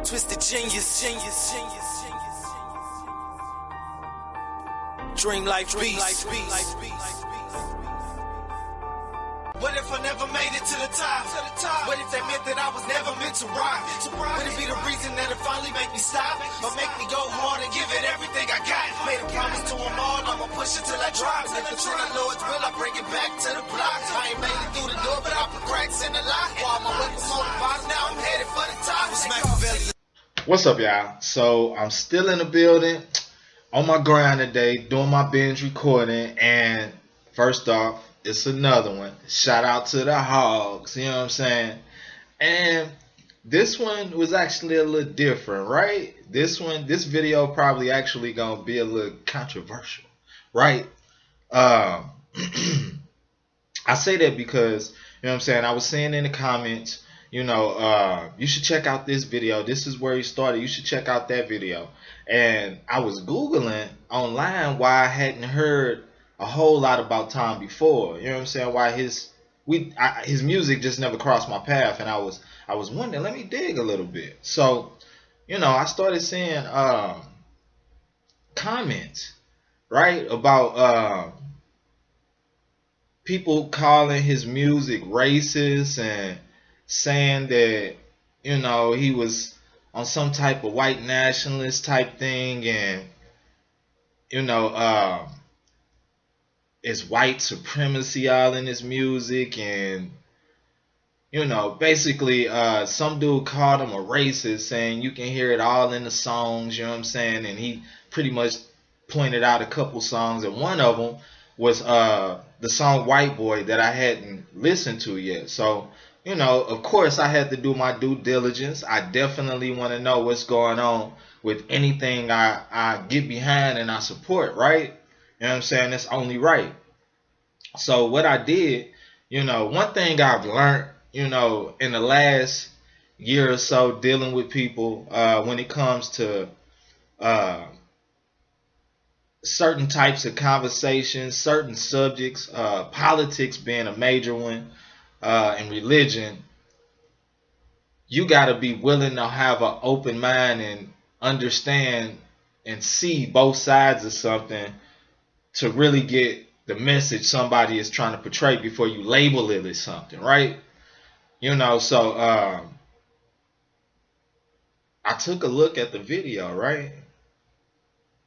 Twisted genius. Dream life beast. What if I never made it to the top? What if that meant that I was never meant to rock? Would it be the reason that it finally make me stop? Or make me go hard and give it everything I got? Made a promise to them all, I'ma push it till I drop. If it's in the Lord's will, I bring it back to the block. I ain't made it through the door, but I put cracks in the lock. While my way from on the bottom, now I'm headed for the top. What's up, y'all? So I'm still in the building, on my grind today, doing my binge recording, and first off, it's another one. Shout out to the hogs, you know what I'm saying? And this one was actually a little different, right? This video probably actually gonna be a little controversial, right? I say that because, you know what I'm saying, I was saying in the comments, you know, you should check out this video. This is where he started. You should check out that video. And I was Googling online why I hadn't heard a whole lot about Tom before. You know what I'm saying? Why his music just never crossed my path, and I was wondering, let me dig a little bit. So, you know, I started seeing comments, right, about people calling his music racist and saying that, you know, he was on some type of white nationalist type thing, and, you know, it's white supremacy all in his music, and, you know, basically some dude called him a racist, saying you can hear it all in the songs, you know what I'm saying? And he pretty much pointed out a couple songs, and one of them was the song Whiteboy that I hadn't listened to yet. So, you know, of course I had to do my due diligence. I definitely want to know what's going on with anything I get behind and I support, right? You know what I'm saying? That's only right. So what I did, you know, one thing I've learned, you know, in the last year or so dealing with people when it comes to certain types of conversations, certain subjects, politics being a major one, and religion, you got to be willing to have an open mind and understand and see both sides of something to really get the message somebody is trying to portray before you label it as something, right? You know, so I took a look at the video, right?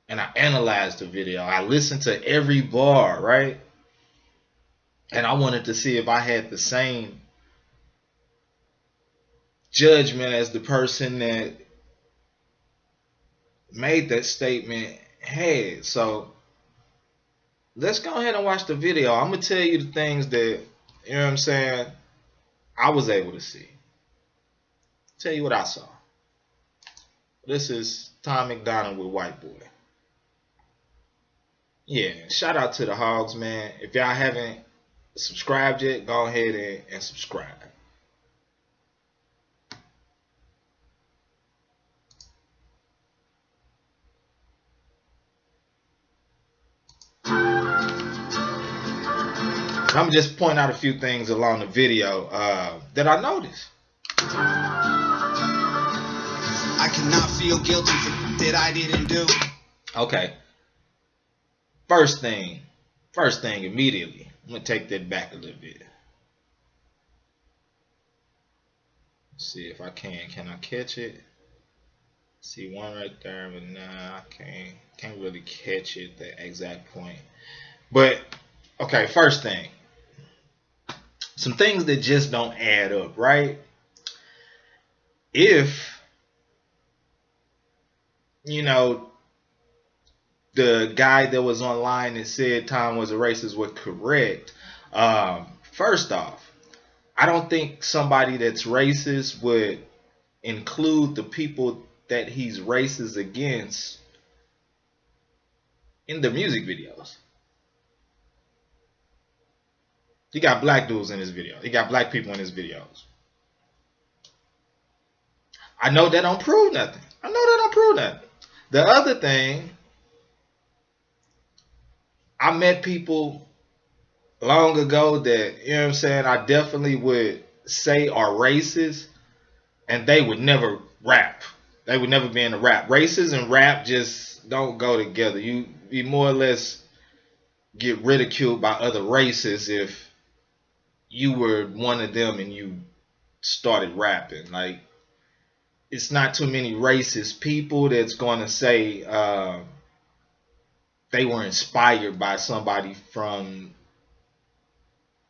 And I analyzed the video. I listened to every bar, right? And I wanted to see if I had the same judgment as the person that made that statement had. So let's go ahead and watch the video. I'm going to tell you the things that, you know what I'm saying, I was able to see. Tell you what I saw. This is Tom Macdonald with Whiteboy. Yeah, shout out to the hogs, man. If y'all haven't subscribed yet, go ahead and subscribe. I'm gonna just point out a few things along the video that I noticed. I cannot feel guilty for that I didn't do. Okay. First thing immediately. I'm gonna take that back a little bit. Let's see if I can. Can I catch it? See one right there, but nah, I can't really catch it at the exact point. But okay, first thing. Some things that just don't add up, right? If, you know, the guy that was online and said Tom was a racist was correct, first off, I don't think somebody that's racist would include the people that he's racist against in the music videos. He got black dudes in his video. He got black people in his videos. I know that don't prove nothing. The other thing, I met people long ago that, you know what I'm saying, I definitely would say are racist, and they would never rap. They would never be in a rap. Races and rap just don't go together. You more or less get ridiculed by other races if you were one of them and you started rapping. Like, it's not too many racist people that's going to say they were inspired by somebody from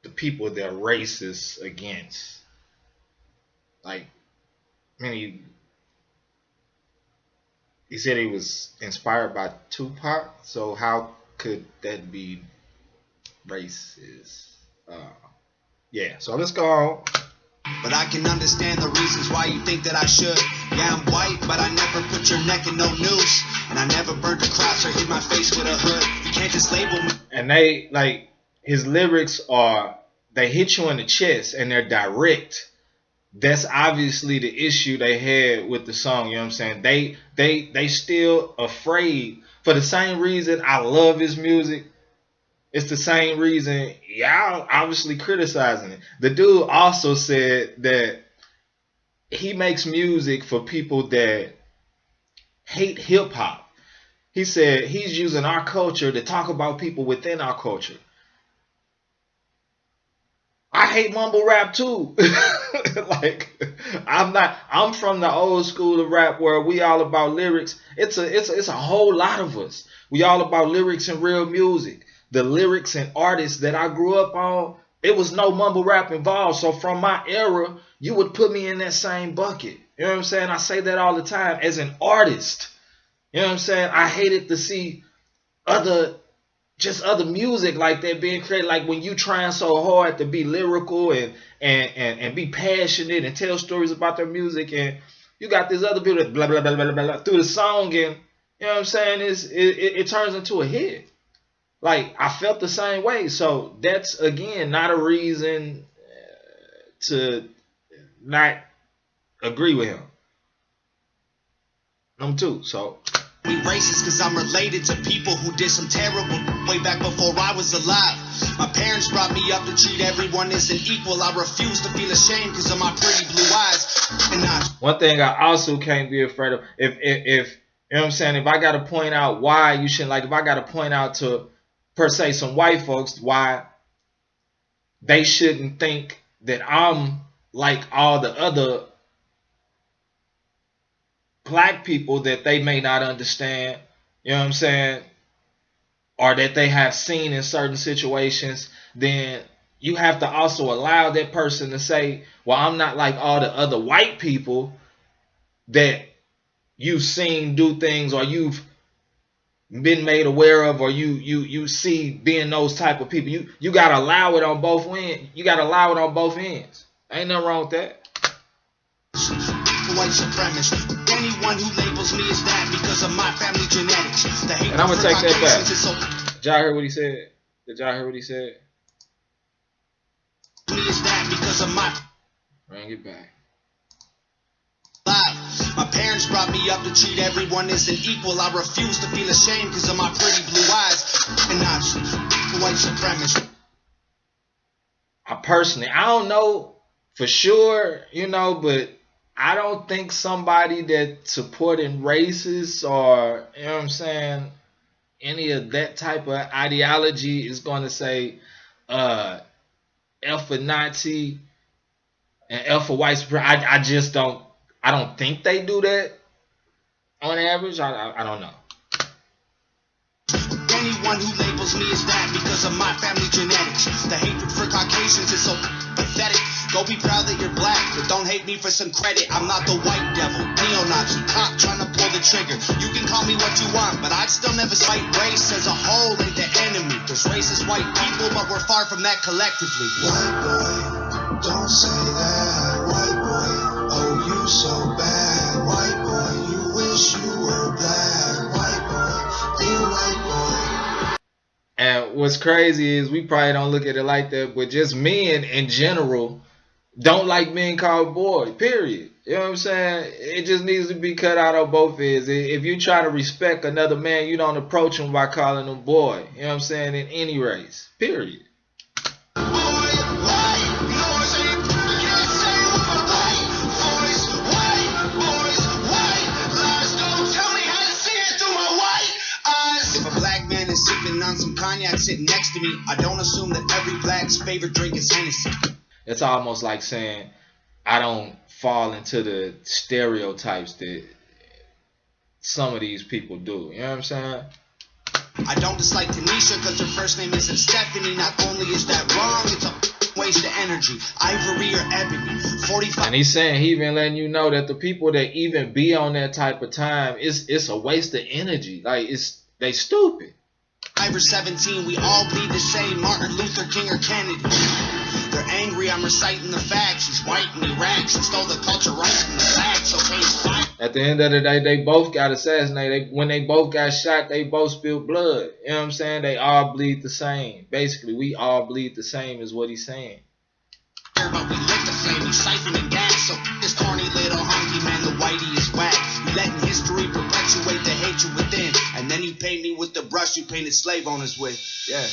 the people they're racist against. Like, I mean, he said he was inspired by Tupac, so how could that be racist? Yeah, so let's go on. But I can understand the reasons why you think that I should. Yeah, I'm white, but I never put your neck in no noose. And I never burned a cross or hit my face with a hood. You can't just label me. And they, like, his lyrics are, they hit you in the chest and they're direct. That's obviously the issue they had with the song, you know what I'm saying? They still afraid. For the same reason I love his music, it's the same reason y'all obviously criticizing it. The dude also said that he makes music for people that hate hip hop. He said he's using our culture to talk about people within our culture. I hate mumble rap too. Like, I'm from the old school of rap where we all about lyrics. It's a whole lot of us. We all about lyrics and real music. The lyrics and artists that I grew up on, it was no mumble rap involved. So from my era, you would put me in that same bucket. You know what I'm saying? I say that all the time as an artist. You know what I'm saying? I hated to see other music like that being created. Like when you trying so hard to be lyrical and be passionate and tell stories about their music, and you got this other people that blah blah blah blah blah through the song, and you know what I'm saying? It turns into a hit. Like, I felt the same way. So that's, again, not a reason to not agree with him. Number two, so. We racist because I'm related to people who did some terrible way back before I was alive. My parents brought me up to treat everyone as an equal. I refuse to feel ashamed because of my pretty blue eyes. One thing I also can't be afraid of, if you know what I'm saying, if I got to point out why you shouldn't, like, if I got to point out to, per se, some white folks, why they shouldn't think that I'm like all the other black people that they may not understand, you know what I'm saying, or that they have seen in certain situations, then you have to also allow that person to say, well, I'm not like all the other white people that you've seen do things, or you've been made aware of, or you see being those type of people. You gotta allow it on both ends. You gotta allow it on both ends. Ain't nothing wrong with that. White supremacist. Anyone who labels me as that because of my family genetics. And I'm gonna take that back. Did y'all hear what he said? Did y'all hear what he said? Me is that because of my. Bring it back. My parents brought me up to treat everyone as an equal. I refuse to feel ashamed because of my pretty blue eyes. And not white supremacist. I don't know for sure, you know, but I don't think somebody that supporting racists or, you know what I'm saying, any of that type of ideology is going to say F for Nazi and F for white supremacy. I don't think they do that on average. I don't know. Anyone who labels me as that because of my family genetics. The hatred for Caucasians is so pathetic. Go be proud that you're black, but don't hate me for some credit. I'm not the white devil, neo-Nazi, cop trying to pull the trigger. You can call me what you want, but I'd still never fight race as a whole ain't the enemy. There's racist white people, but we're far from that collectively. White boy, don't say that. White boy, oh you so bad. White boy, you wish you were black. White boy, be white boy. And what's crazy is we probably don't look at it like that, but just men in general don't like being called boy, period. You know what I'm saying? It just needs to be cut out on both ends. If you try to respect another man, you don't approach him by calling him boy. You know what I'm saying? In any race, period. sitting next to me. I don't assume that every black's favorite drink is Hennessy. It's almost like saying I don't fall into the stereotypes that some of these people do. You know what I'm saying? I don't dislike Tanisha because her first name isn't Stephanie. Not only is that wrong, it's a waste of energy. Ivory or ebony. 45. And he's saying, he even letting you know that the people that even be on that type of time, it's a waste of energy. Like, they stupid. 5 or 17, we all bleed the same. Martin Luther King or Kennedy. They're angry, I'm reciting the facts. He's white and he raps and stole the culture right from the back. So he's fine. At the end of the day, they both got assassinated. When they both got shot, they both spilled blood. You know what I'm saying? They all bleed the same. Basically, we all bleed the same is what he's saying. But we lit the flame, he's siphoning gas. So this corny little hunky man, the whitey is whack. You letting history perpetuate the hatred within. And then you paint me with the brush you painted slave owners with. Yeah.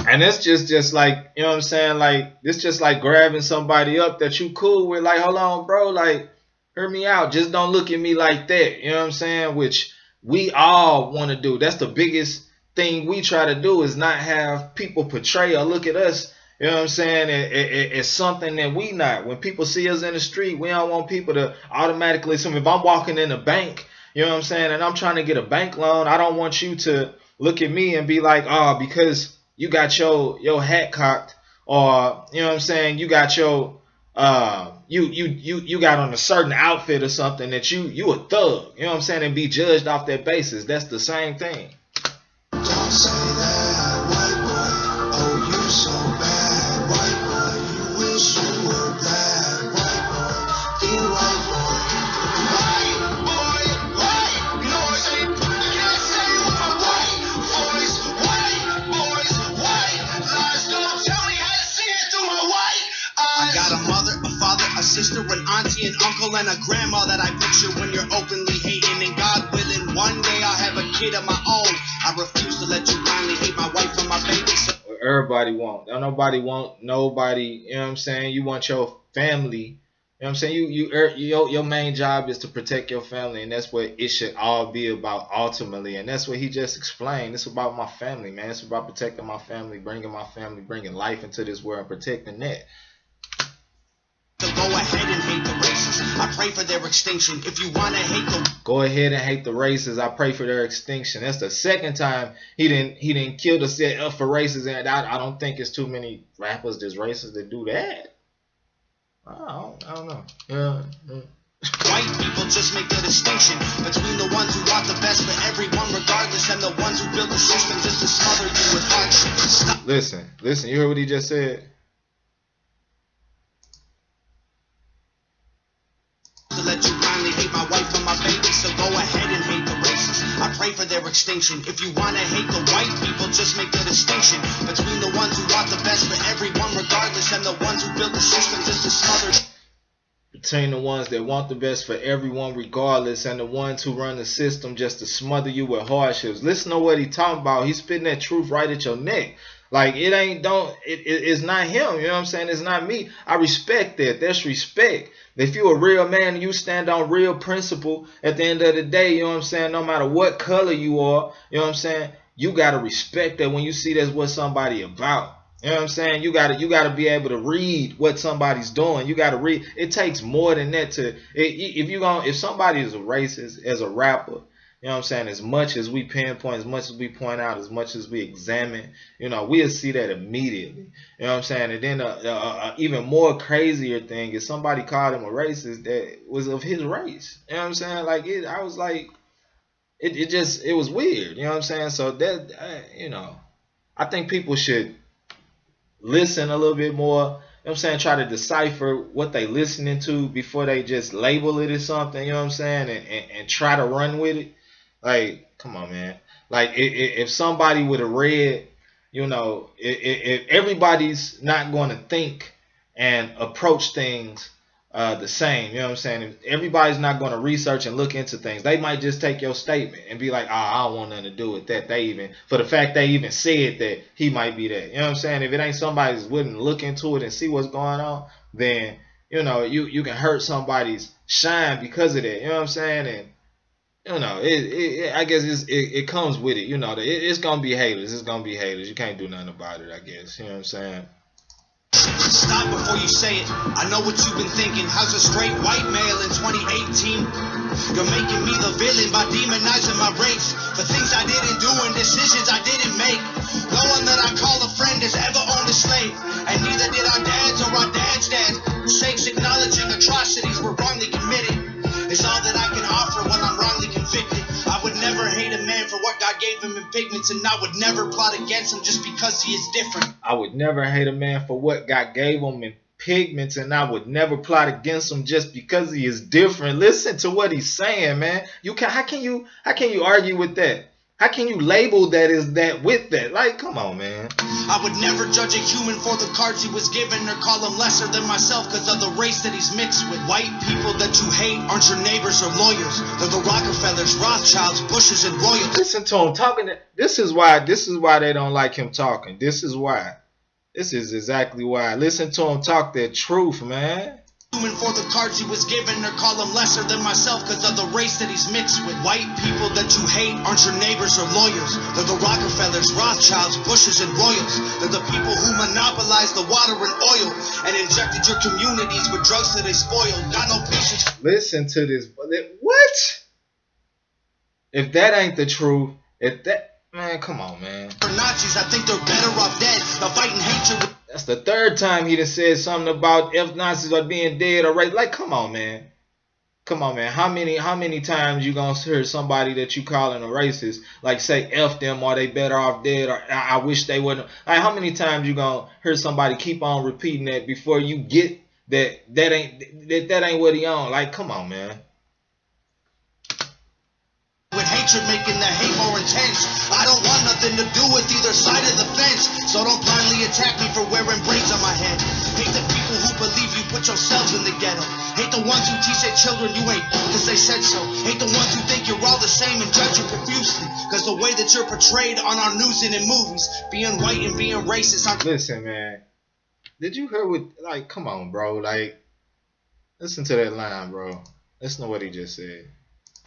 And that's just like, you know what I'm saying? Like, it's just like grabbing somebody up that you cool with. Like, hold on, bro. Like, hear me out. Just don't look at me like that. You know what I'm saying? Which we all want to do. That's the biggest thing we try to do, is not have people portray or look at us, you know what I'm saying, it's something that we not. When people see us in the street, we don't want people to automatically assume. If I'm walking in a bank, you know what I'm saying, and I'm trying to get a bank loan, I don't want you to look at me and be like, oh, because you got your hat cocked, or, you know what I'm saying, you got your you got on a certain outfit or something, that you a thug, you know what I'm saying, and be judged off that basis. That's the same thing. Don't say that, white boy. Oh, you so bad, white boy. You wish you were black, white boy. Be white boy. White noise. I can't say with my white voice. White boys, white lies. Don't tell me how to see it through my white eyes. I got a mother, a father, a sister, an auntie, an uncle, and a grandma that I picture when you're openly hating. And God willing, one day I'll have a kid of my own. I refuse to let you blindly hate my wife and my baby. So everybody want. Nobody want nobody. You know what I'm saying? You want your family. You know what I'm saying? Your main job is to protect your family, and that's what it should all be about ultimately. And that's what he just explained. It's about my family, man. It's about protecting my family, bringing life into this world, protecting that. So go ahead and hate the races. I pray for their extinction. If you wanna hate them, go ahead and hate the races. I pray for their extinction. That's the second time he didn't kill the set up for races, and I don't think it's too many rappers that's racist that do that. I don't know. Yeah. White people just make the distinction between the ones who want the best for everyone regardless, and the ones who build the system just to smother you with hardship. Stop. Listen, you heard what he just said? To let you blindly hate my wife and my baby, so go ahead and hate the races. I pray for their extinction. If you wanna hate the white people, just make the distinction between the ones who want the best for everyone regardless, and the ones who build the system just to smother. Between the ones that want the best for everyone regardless, and the ones who run the system just to smother you with hardships. Listen to what he talking about. He's spitting that truth right at your neck. Like, it's not him, you know what I'm saying? It's not me. I respect that. That's respect. If you're a real man and you stand on real principle, at the end of the day, you know what I'm saying, no matter what color you are, you know what I'm saying, you got to respect that when you see that's what somebody about. You know what I'm saying? You gotta be able to read what somebody's doing. You gotta read. It takes more than that to if somebody is a racist as a rapper, you know what I'm saying, as much as we pinpoint, as much as we point out, as much as we examine, you know, we'll see that immediately. You know what I'm saying? And then even more crazier thing is somebody called him a racist that was of his race. You know what I'm saying? Like, I was like, it was weird. You know what I'm saying? So that, you know, I think people should listen a little bit more. You know what I'm saying? Try to decipher what they listening to before they just label it as something, you know what I'm saying? And try to run with it. Like, come on, man. Like, if somebody would have read, you know, if everybody's not going to think and approach things the same, you know what I'm saying? If everybody's not going to research and look into things, they might just take your statement and be like, I don't want nothing to do with that. For the fact they even said that he might be that. You know what I'm saying? If it ain't somebody that's willing to look into it and see what's going on, then, you know, you can hurt somebody's shine because of that. You know what I'm saying? And you know, I guess it comes with it. You know, it's gonna be haters. It's gonna be haters. You can't do nothing about it. I guess. You know what I'm saying? Stop before you say it. I know what you've been thinking. How's a straight white male in 2018? You're making me the villain by demonizing my race for things I didn't do and decisions I didn't make. No one that I call a friend has ever owned a slave, and neither did our dads or our dads' dads. Sakes acknowledging atrocities were wrongly committed is all that I can offer when I'm wrongly convicted. I would never hate a man for what God gave him in pigments, and I would never plot against him just because he is different. I would never hate a man for what God gave him in pigments, and I would never plot against him just because he is different. Listen to what he's saying, man. How can you argue with that? How can you label that as that with that? Like, come on, man. I would never judge a human for the cards he was given or call him lesser than myself because of the race that he's mixed with. White people that you hate aren't your neighbors or lawyers. They're the Rockefellers, Rothschilds, Bushes, and royals. Listen to him talking. This is why they don't like him talking. This is why. This is exactly why. Listen to him talk that truth, man. Human for the cards he was given or call him lesser than myself because of the race that he's mixed with. White people that you hate aren't your neighbors or lawyers. They're the Rockefellers, Rothschilds, Bushes, and royals. They're the people who monopolized the water and oil and injected your communities with drugs that they spoiled. Got no patience. Listen to this. What? If that ain't the truth, man, come on, man. For Nazis, I think they're better off dead. The fighting hatred. That's the third time he done said something about if Nazis are being dead or right. Like, come on, man. Come on, man. How many times you gonna hear somebody that you calling a racist like say F them or they better off dead or I wish they wouldn't? Like, how many times you gonna hear somebody keep on repeating that before you get that ain't what he on? Like, come on, man. With hatred making the hate more intense. I don't want nothing to do with either side of the fence. So don't blindly attack me for wearing braids on my head. Hate the people who believe you put yourselves in the ghetto. Hate the ones who teach their children you ain't cause they said so. Hate the ones who think you're all the same and judge you profusely cause the way that you're portrayed on our news and in movies. Being white and being racist. Listen, man. Did you hear what, like, come on, bro. Like, listen to that line, bro. Listen to what he just said.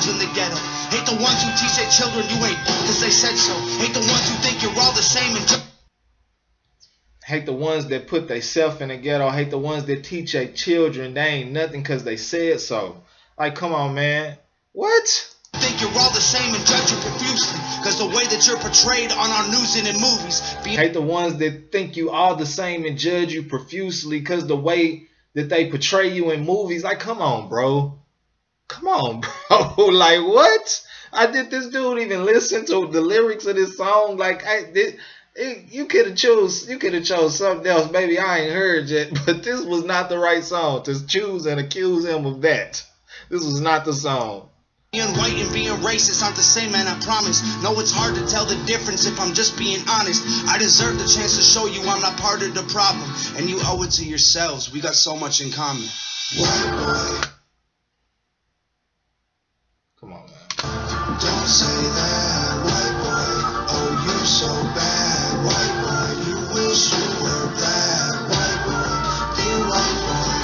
In the ghetto. Hate the ones who teach their children you ain't cause they said so. Hate the ones who think you're all the same and hate the ones that put themselves in the ghetto. Hate the ones that teach their children they ain't nothing cause they said so. Like, come on, man. What? Think you're all the same and judge you profusely cause the way that you're portrayed on our news and in movies. Hate the ones that think you all the same and judge you profusely cause the way that they portray you in movies. Like, come on, bro. Come on, bro. Like, what? Did this dude even listen to the lyrics of this song? Like, you could have chose something else. Maybe I ain't heard yet, but this was not the right song to choose and accuse him of that. This was not the song. Being white and being racist aren't the same, man, I promise. No, it's hard to tell the difference if I'm just being honest. I deserve the chance to show you I'm not part of the problem, and you owe it to yourselves. We got so much in common. White boy. Come on, man. Don't say that, white boy. Oh, you're so bad, white boy. You wish you were black, white boy. Dear white boy.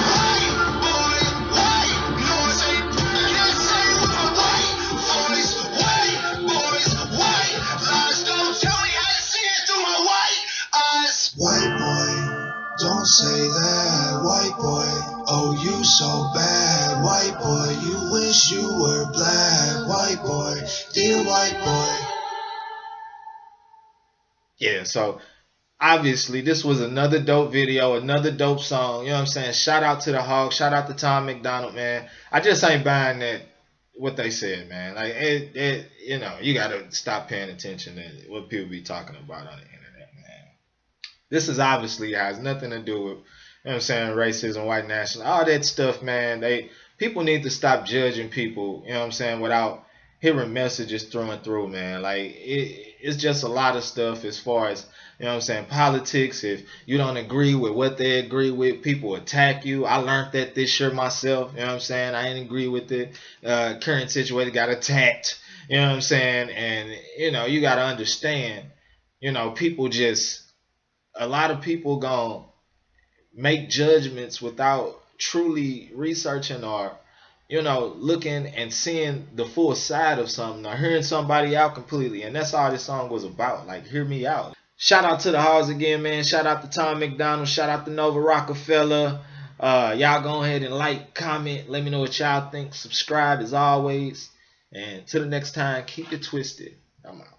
White boy, white noise. Can't say with a white voice. White boys, white lies. Don't tell me how to see it through my white eyes. White boy, don't say that, white boy. Oh, you so bad, white boy. You wish you were black, white boy. Dear white boy. Yeah, so obviously this was another dope video, another dope song. You know what I'm saying? Shout out to the Hawk, shout out to Tom Macdonald, man. I just ain't buying that what they said, man. Like it you know, you gotta stop paying attention to what people be talking about on the internet, man. This is obviously has nothing to do with, you know what I'm saying, racism, white nationalism, all that stuff, man. People need to stop judging people, you know what I'm saying, without hearing messages through and through, man. Like it's just a lot of stuff as far as, you know what I'm saying, politics. If you don't agree with what they agree with, people attack you. I learned that this year myself, you know what I'm saying. I didn't agree with it. Current situation, got attacked, you know what I'm saying. And, you know, you got to understand, you know, a lot of people gonna make judgments without truly researching or you know, looking and seeing the full side of something or hearing somebody out completely. And that's all this song was about. Like, hear me out. Shout out to the Halls again, man. Shout out to Tom Macdonald. Shout out to Nova Rockefeller. Y'all go ahead and like, comment. Let me know what y'all think. Subscribe as always. And till the next time, keep it twisted. I'm out.